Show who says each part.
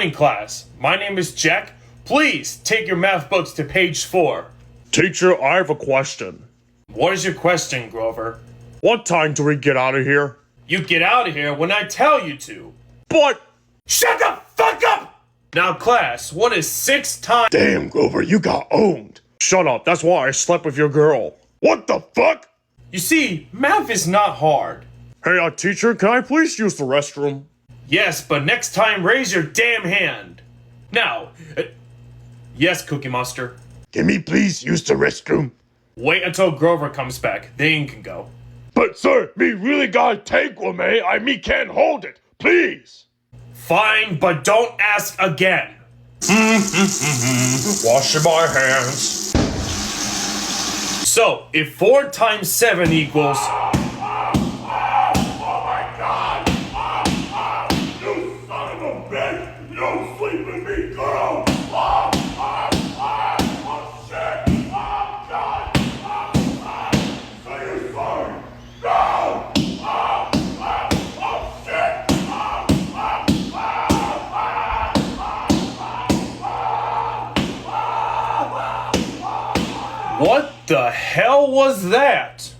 Speaker 1: morning, class. My name is Jack. Please take your math books to page 4.
Speaker 2: Teacher, I have a question.
Speaker 1: What is your question, Grover?
Speaker 2: What time do we get out of here?
Speaker 1: You get out of here when I tell you to.
Speaker 2: But...
Speaker 1: Shut the fuck up! Now, class, what is 6 times...
Speaker 2: Damn, Grover, you got owned. Shut up, that's why I slept with your girl. What the fuck?
Speaker 1: You see, math is not hard.
Speaker 2: Hey, teacher, can I please use the restroom?
Speaker 1: Yes, but next time raise your damn hand. Now, yes, Cookie Monster.
Speaker 2: Can me please use the restroom?
Speaker 1: Wait until Grover comes back, then you can go.
Speaker 2: But sir, me really gotta take one, eh? I can't hold it. Please.
Speaker 1: Fine, but don't ask again.
Speaker 2: Washing my hands.
Speaker 1: So, if 4 times 7 equals... What the hell was that?